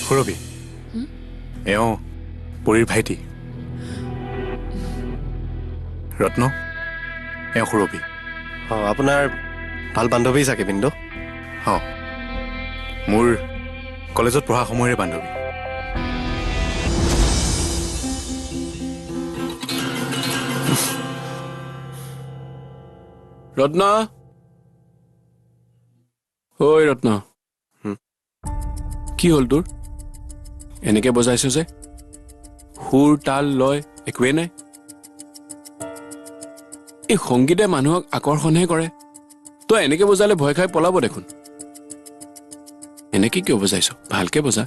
সুৰভি এওঁ পৰীৰ ভাইটি ৰত্ন এওঁ সুৰভি আপোনাৰ ভাল বান্ধৱী চাগে বিন্দু মোৰ কলেজত পঢ়া সময়ৰে বান্ধৱী ৰত্ন ঐ ৰত্ন কি হ'ল তোৰ এনেকে বজাইছ যে সুৰ তাল লয় একোৱেই নাই এই সংগীতে মানুহক আকৰ্ষণহে কৰে তই এনেকে বজালে ভয় খাই পলাব দেখোন এনেকে কিয় বজাইছ ভালকে বজা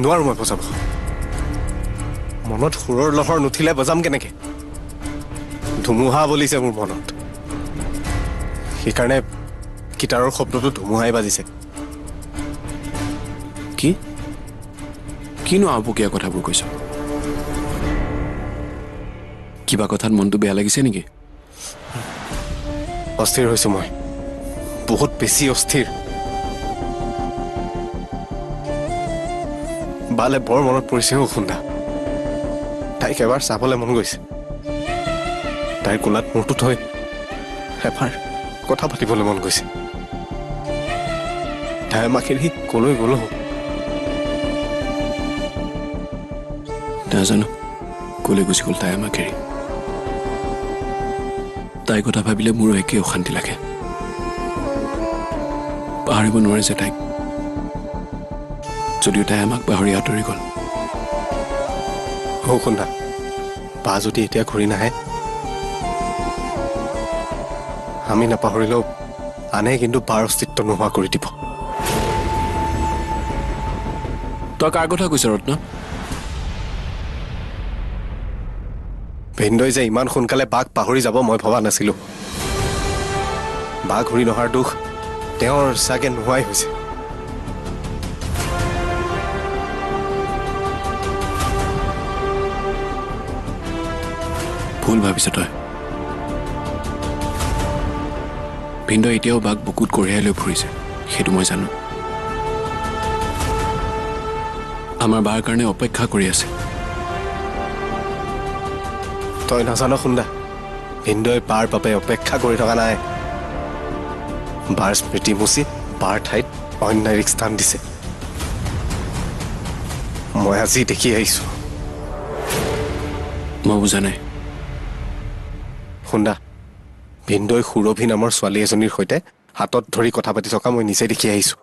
নোৱাৰো মই বজাব মনত সুৰৰ লহৰ নুঠিলে বজাম কেনেকে ধুমুহা বলিছে মোৰ মনত সেইকাৰণে গীটাৰৰ শব্দটো ধুমুহাই বাজিছে কি কিনো আওপকীয়া কথাবোৰ কৈছ কিবা কথাত মনটো বেয়া লাগিছে নেকি অস্থিৰ হৈছো মই বহুত বেছি অস্থিৰ বালে বৰ মনত পৰিছে খুন্দা তাইক এবাৰ চাবলৈ মন গৈছে তাইৰ কোলাত মূৰটো থৈ এবাৰ কথা পাতিবলৈ মন গৈছে তাই আমাক এৰি কলৈ গ'লো নাজানো কলৈ গুচি গ'ল তাই আমাক এৰি তাইৰ কথা ভাবিলে মোৰো একে অশান্তি লাগে পাহৰিব নোৱাৰে যে তাইক যদিও তাই আমাক পাহৰি আঁতৰি গ'ল খুন্দা বা যদি এতিয়া ঘূৰি নাহে আমি নাপাহৰিলেও আনে কিন্তু বাৰ অস্তিত্ব নোহোৱা কৰি দিব তই কাৰ কথা কৈছ ৰত্ন ভিন্দই যে ইমান সোনকালে বাক পাহৰি যাব মই ভবা নাছিলো বা ঘূৰি নহাৰ দুখ তেওঁৰ চাগে নোহোৱাই হৈছে ভুল ভাবিছ তই ভিন্দই এতিয়াও বাক বুকুত কঢ়িয়াই লৈ ফুৰিছে সেইটো মই জানো আমাৰ বাৰ কাৰণে অপেক্ষা কৰি আছে তই নাজানো খুন্দা ভিন্দই বাৰ বাবে অপেক্ষা কৰি থকা নাই বাৰ স্মৃতি মুচি বাৰ ঠাইত অন্যায়িক স্থান দিছে মই আজি দেখি আহিছো মই বুজা নাই খুন্দা ভিন্দই সুৰভি নামৰ ছোৱালী এজনীৰ সৈতে হাতত ধৰি কথা পাতি থকা মই নিজে দেখি আহিছো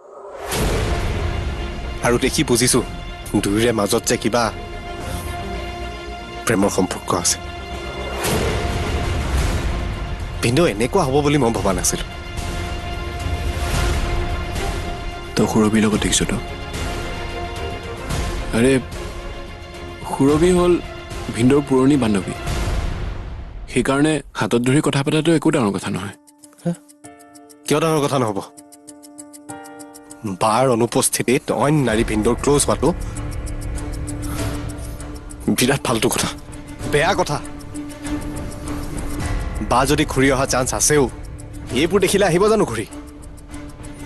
আৰু দেখি বুজিছো দুয়োৰে মাজত যে কিবা প্ৰেমৰ সম্পৰ্ক আছে ভিন্দই এনেকুৱা হ'ব বুলি মই ভবা নাছিলো তই সুৰভিৰ লগত দেখিছ তো আৰে সুৰভি হ'ল ভিন্দৰ পুৰণি বান্ধৱী সেইকাৰণে হাতত ধৰি কথা পতাটো একো ডাঙৰ কথা নহয় কিয় ডাঙৰ কথা নহ'ব বাৰ অনুপস্থিতিত অইন নাৰী ভিন্দৰ ক্ল'জ হোৱাটো বিৰাট ফাল্টু কথা বেয়া কথা বা যদি ঘূৰি অহা চান্স আছেও এইবোৰ দেখিলে আহিব জানো ঘূৰি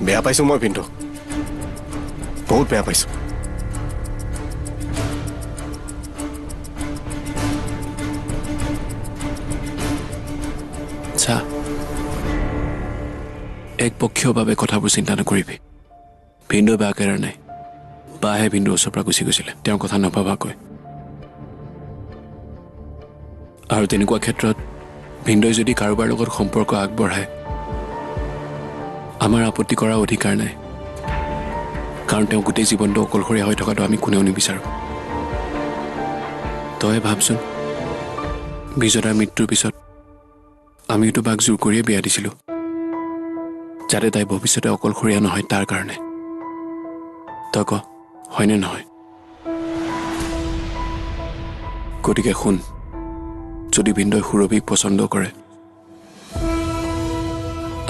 বেয়া পাইছো মই ভিন্দক বহুত বেয়া পাইছো চা একপক্ষীয়ভাৱে কথাবোৰ চিন্তা নকৰিবি ভিন্দই বেয়া কেৰা নাই বাহে ভিন্দৰ ওচৰৰ পৰা গুচি গৈছিলে তেওঁৰ কথা নভবাকৈ আৰু তেনেকুৱা ক্ষেত্ৰত ভিন্দই যদি কাৰোবাৰ লগত সম্পৰ্ক আগবঢ়ায় আমাৰ আপত্তি কৰাৰ অধিকাৰ নাই কাৰণ তেওঁ গোটেই জীৱনটো অকলশৰীয়া হৈ থকাটো আমি কোনেও নিবিচাৰোঁ তই ভাবচোন বিজতাৰ মৃত্যুৰ পিছত আমিতো বাক জোৰ কৰিয়ে বিয়া দিছিলোঁ যাতে তাই ভৱিষ্যতে অকলশৰীয়া নহয় তাৰ কাৰণে তই ক হয়নে নহয় গতিকে শুন যদি ভিন্দই সুৰভিক পচন্দ কৰে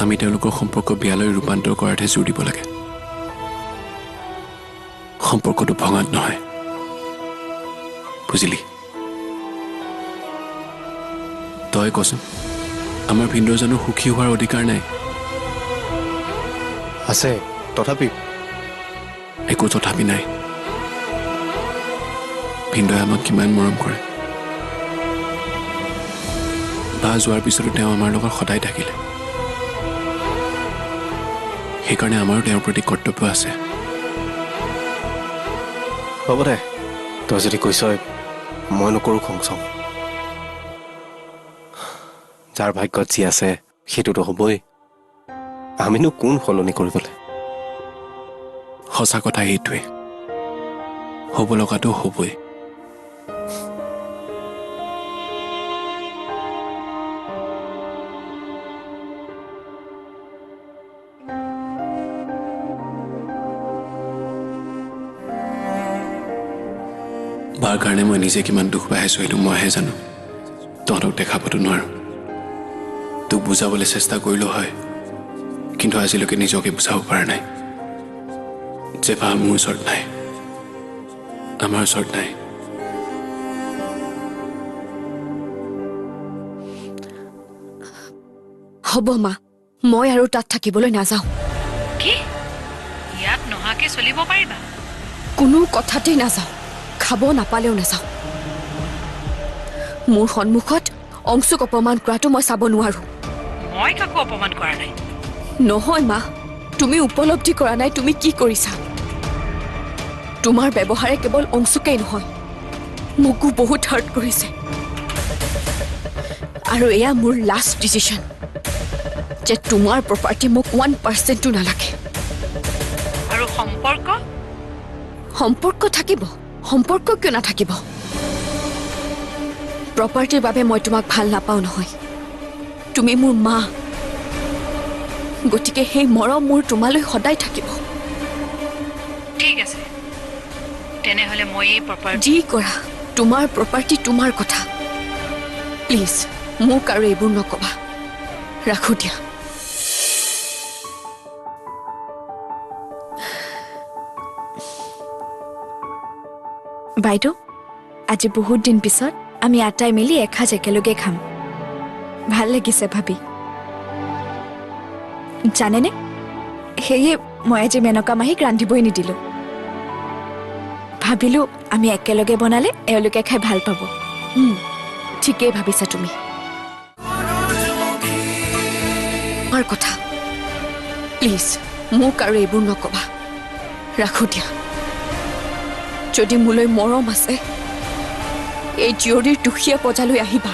আমি তেওঁলোকৰ সম্পৰ্ক বিয়ালৈ ৰূপান্তৰ কৰাতহে জোৰ দিব লাগে সম্পৰ্কটো ভঙাত নহয় বুজিলি তই কচোন আমাৰ ভিনদেউ জানো সুখী হোৱাৰ অধিকাৰ নাই? আছে, তথাপি একো তথাপি নাই। ভিনদেউৱে আমাক কিমান মৰম কৰে। বা যোৱাৰ পিছতো তেওঁ আমাৰ লগত সদায় থাকিলে। সেইকাৰণে আমাৰো তেওঁৰ প্ৰতি কৰ্তব্য আছে। হ'ব দে, তই যদি কৈছ মই নকৰোঁ খং চং। যাৰ ভাগ্যত যি আছে সেইটোতো হ'বই। আমিনো কোন সলনি কৰিবলৈ? সঁচা কথা এইটোৱে, হ'ব লগাটো হ'বই। বাৰ কাৰণে মই নিজে কিমান দুখ পাইছোঁ সেইটো মইহে জানো। তহঁতক দেখাবতো নোৱাৰোঁ। তোক বুজাবলৈ চেষ্টা কৰিলোঁ হয়, কিন্তু আজিলৈকে নিজকে বুজাব পৰা নাই যে বা মোৰ ওচৰত নাই, আমাৰ ওচৰত নাই। হ'ব মা, মই আৰু তাত থাকিবলৈ নাযাওঁ। কি ইয়াত নহাকে চলিব পাৰিবা? কোনো কথাতেই নাযাওঁ, খাব নাপালেও নাযাওঁ। মোৰ সন্মুখত অংশুক অপমান কৰাটো মই চাব নোৱাৰো। মই কাকো অপমান কৰা নাই। নহয় মা, তুমি উপলব্ধি কৰা নাই তুমি কি কৰিছা। তোমাৰ ব্যৱহাৰে কেৱল অংশুকেই নহয়, মোকো বহুত হাৰ্ট কৰিছে। আৰু এয়া মোৰ লাষ্ট ডিচিশ্যন যে তোমাৰ প্ৰপাৰ্টি মোক 1%ও নালাগে। আৰু সম্পৰ্ক? সম্পৰ্ক থাকিব, সম্পৰ্ক কিয় নাথাকিব? প্ৰপাৰ্টিৰ বাবে মই তোমাক ভাল নাপাওঁ নহয়, তুমি মোৰ মা। গতিকে সেই মৰম মোৰ তোমালৈ সদায় থাকিব। ঠিক আছে, তেনেহ'লে মই এই প্ৰপাৰ্টি যি কৰা, তোমাৰ প্ৰপাৰ্টি তোমাৰ কথা। প্লিজ মোক আৰু এইবোৰ নকবা, ৰাখো দিয়া। বাইদেউ, আজি বহুত দিন পিছত আমি আটাই মিলি এসাঁজ একেলগে খাম। ভাল লাগিছে ভাবি। জানেনে, সেয়ে মই আজি মেনকা মাহীক ৰান্ধিবই নিদিলোঁ। ভাবিলোঁ আমি একেলগে বনালে এওঁলোকে খাই ভাল পাব। ঠিকেই ভাবিছা তুমি। তোমাৰ কথা, প্লিজ মোক আৰু এইবোৰ নকবা, ৰাখো দিয়া। যদি মোলৈ মৰম আছে, এই জীয়ৰীৰ দুখীয়া পজালৈ আহিবা,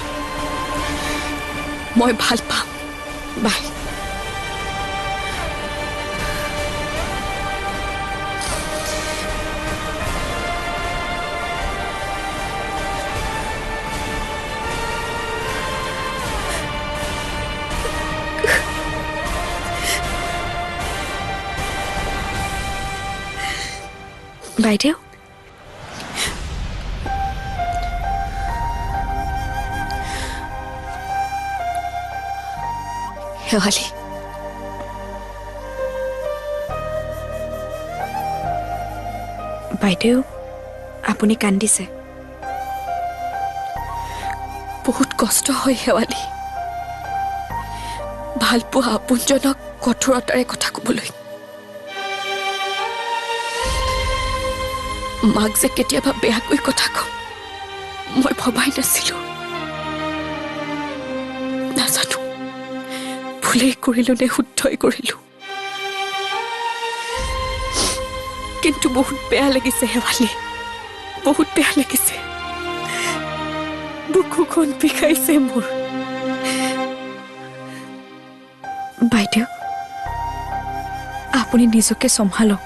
মই ভাল পাম। বাই। বাইদেউ, শেৱালি, বাইদেউ আপুনি কান্দিছে। বহুত কষ্ট হয় শেৱালি, ভালপোৱা আপোনজনক কঠোৰতাৰে কথা ক'বলৈ। মাক যে কেতিয়াবা বেয়াকৈ কথা কওঁ মই ভবাই নাছিলো। নাজানো ভুলেই কৰিলো নে শুদ্ধই কৰিলো, কিন্তু বহুত বেয়া লাগিছে শেৱালি, বহুত বেয়া লাগিছে। বুকুখন বিষাইছে মোৰ। বাইদেউ আপুনি নিজকে চম্ভালক।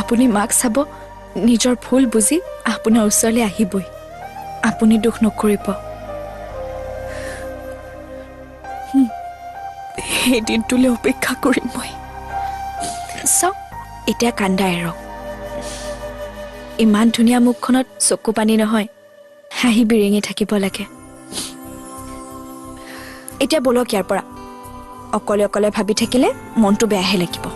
আপুনি মাক চাব, নিজৰ ভুল বুজি আপোনাৰ ওচৰলৈ আহিবই। আপুনি দুখ নকৰিব। সেই দিনটোলৈ অপেক্ষা কৰিম মই। চাওক, এতিয়া কান্দা এৰক। ইমান ধুনীয়া মুখখনত চকু পানী নহয়, হাঁহি বিৰিঙি থাকিব লাগে। এতিয়া বলক ইয়াৰ পৰা। অকলে অকলে ভাবি থাকিলে মনটো বেয়াহে লাগিব।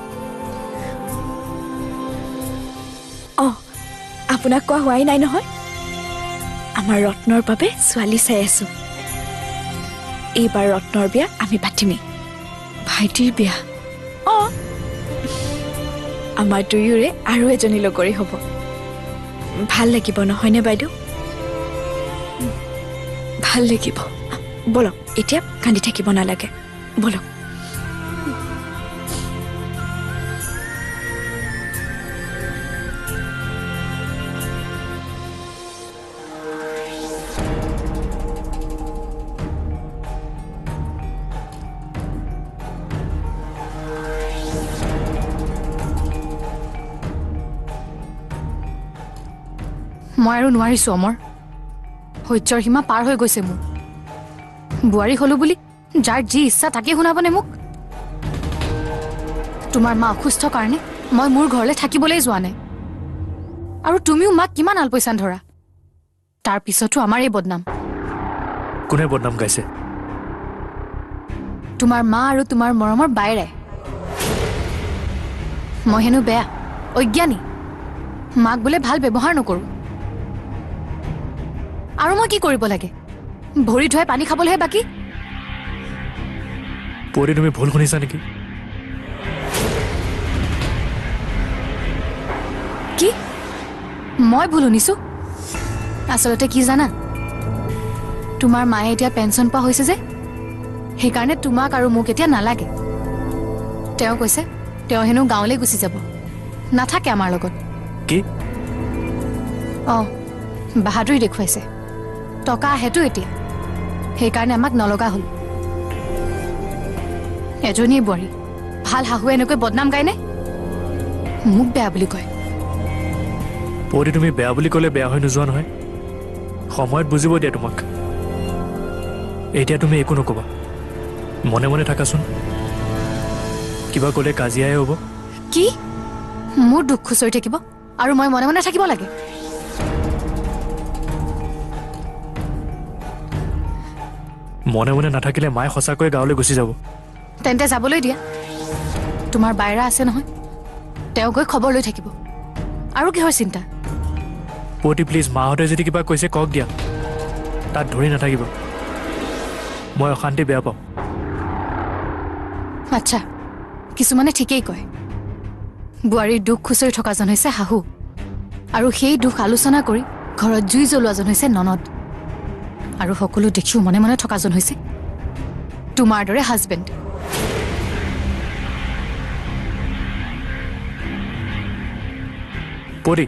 আপোনাক কোৱা হোৱাই নাই নহয়, আমাৰ ৰত্নৰ বাবে ছোৱালী চাই আছো। এইবাৰ ৰত্নৰ বিয়া আমি পাতিমেই ভাইটিৰ বিয়া অঁ আমাৰ দুয়োৰে আৰু এজনী লগৰী হ'ব ভাল লাগিব নহয়নে বাইদেউ ভাল লাগিব বলক এতিয়া কান্দি থাকিব নালাগে বলক মই আৰু নোৱাৰিছোঁ অমৰ সহ্যৰ সীমা পাৰ হৈ গৈছে মোৰ বোৱাৰী হলো বুলি যাৰ যি ইচ্ছা তাকে শুনাবনে মোক তোমাৰ মা অসুস্থ কাৰণে মই মোৰ ঘৰলৈ থাকিবলৈ যোৱা নাই আৰু তুমিও মাক কিমান আলপৈচান ধৰা তাৰ পিছতো আমাৰ এই বদনাম কোনে বদনাম গাইছে তোমাৰ মা আৰু তোমাৰ মৰমৰ বাইৰে মই হেনো বেয়া অজ্ঞানী মাক বোলে ভাল ব্যৱহাৰ নকৰোঁ আৰু মই কি কৰিব লাগে ভৰি ধুৱাই পানী খাবলৈহে বাকী পৰি তুমি ভুল শুনিছা নেকি কি মই ভুল শুনিছোঁ আচলতে কি জানা তোমাৰ মায়ে এতিয়া পেঞ্চন পোৱা হৈছে যে সেইকাৰণে তোমাক আৰু মোক এতিয়া নালাগে তেওঁ কৈছে তেওঁ হেনো গাঁৱলৈ গুচি যাব নাথাকে আমাৰ লগত কি অঁ বাহাদুৰি দেখুৱাইছে টকা আহেতো এতিয়া সেইকাৰণে আমাক নলগা হ'ল এজনীয়ে বোৱাৰী ভাল শাহুৱে এনেকৈ বদনাম গায়নে মোক বেয়া বুলি কয় পৰি তুমি বেয়া বুলি ক'লে বেয়া হৈ নোযোৱা নহয় সময়ত বুজিব দিয়া তোমাক এতিয়া তুমি একো নক'বা মনে মনে থাকাচোন কিবা ক'লে কাজিয়াই হ'ব কি মোৰ দুখ খুচৰি থাকিব আৰু মই মনে মনে থাকিব লাগে মনে মনে নাথাকিলে মায়ে সঁচাকৈ গাঁৱলৈ গুচি যাব তেন্তে যাবলৈ দিয়া তোমাৰ বাইৰা আছে নহয় তেওঁ গৈ খবৰ লৈ থাকিব আৰু কিহৰ চিন্তা পতি প্লিজ মাহঁতে যদি কিবা কৈছে কওক দিয়া তাত ধৰি নাথাকিব মই অশান্তি বেয়া পাওঁ আচ্ছা কিছুমানে ঠিকেই কয় বোৱাৰীৰ দুখ খুচৰি থকাজন হৈছে শাহু আৰু সেই দুখ আলোচনা কৰি ঘৰত জুই জ্বলোৱাজন হৈছে ননদ আৰু সকলো দেখিও মনে মনে থকাজন হৈছে তোমাৰ দৰে হাজবেণ্ড পতি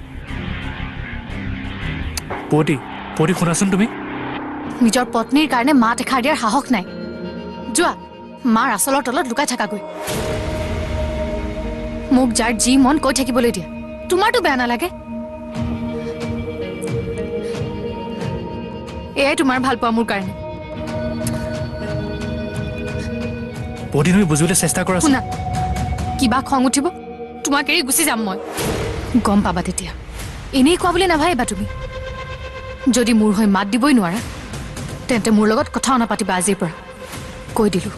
পতি পতি শুনাচোন তুমি নিজৰ পত্নীৰ কাৰণে মাত এষাৰ দিয়াৰ সাহস নাই যোৱা মাৰ আচলৰ তলত লুকাই থাকাগৈ মোক যাৰ যি মন কৈ থাকিবলৈ দিয়া তোমাৰতো বেয়া নালাগে এয়াই তোমাৰ ভাল পোৱা মোৰ কাৰণে পতি তুমি বুজিবলৈ চেষ্টা কৰাচোন শুনা কিবা খং উঠিব তোমাক এৰি গুচি যাম মই গম পাবা তেতিয়া এনেই কোৱা বুলি নাভাবিবা তুমি যদি মোৰ হৈ মাত দিবই নোৱাৰা তেন্তে মোৰ লগত কথাও নাপাতিবা আজিৰ পৰা কৈ দিলোঁ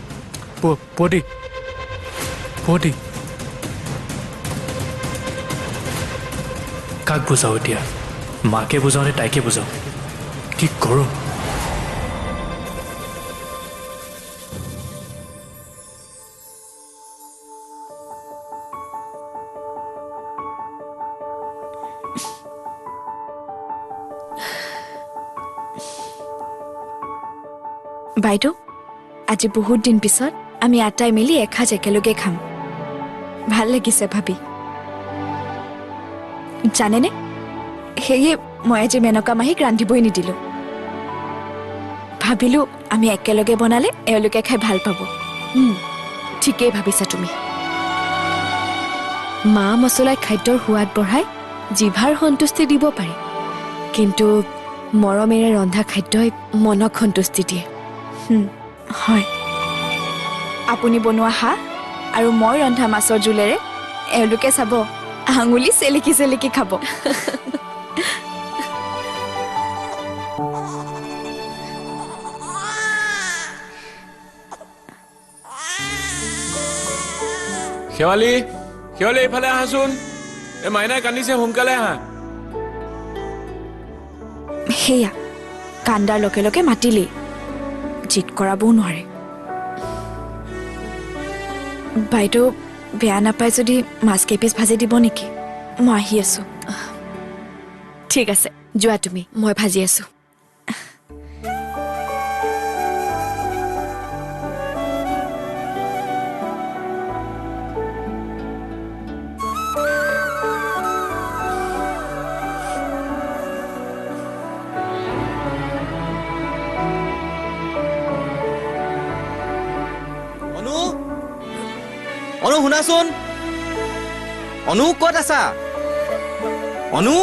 পতি পতি কাক বুজাওঁ এতিয়া মাকে বুজাওঁ নে তাইকে বুজাওঁ কি কৰোঁ বাইদেউ আজি বহুত দিন পিছত আমি আটাই মিলি এসাঁজ একেলগে খাম ভাল লাগিছে ভাবি জানেনে সেয়ে মই আজি মেনকা মাহীক ৰান্ধিবই নিদিলোঁ ভাবিলোঁ আমি একেলগে বনালে এওঁলোকে খাই ভাল পাব ঠিকেই ভাবিছা তুমি মা মছলাই খাদ্যৰ সোৱাদ বঢ়াই জিভাৰ সন্তুষ্টি দিব পাৰে কিন্তু মৰমেৰে ৰন্ধা খাদ্যই মনক সন্তুষ্টি দিয়ে হয় আপুনি বনোৱা হাঁহ আৰু মই ৰন্ধা মাছৰ জোলেৰে এওঁলোকে চাব আঙুলি চেলেকি চেলেকি খাব শেৱালি শেৱালি এইফালে আহাচোন এই মাইনাই কান্দিছে সোনকালে আহা সেয়া কান্দাৰ লগে লগে মাতিলেই জিদ কৰাবও নোৱাৰে বাইদেউ বেয়া নাপায় যদি মাছ কেইপিচ ভাজি দিব নেকি মই আহি আছোঁ ঠিক আছে যোৱা তুমি মই ভাজি আছোঁ অনু অনু শুনাচোন অনু ক'ত আছা অনু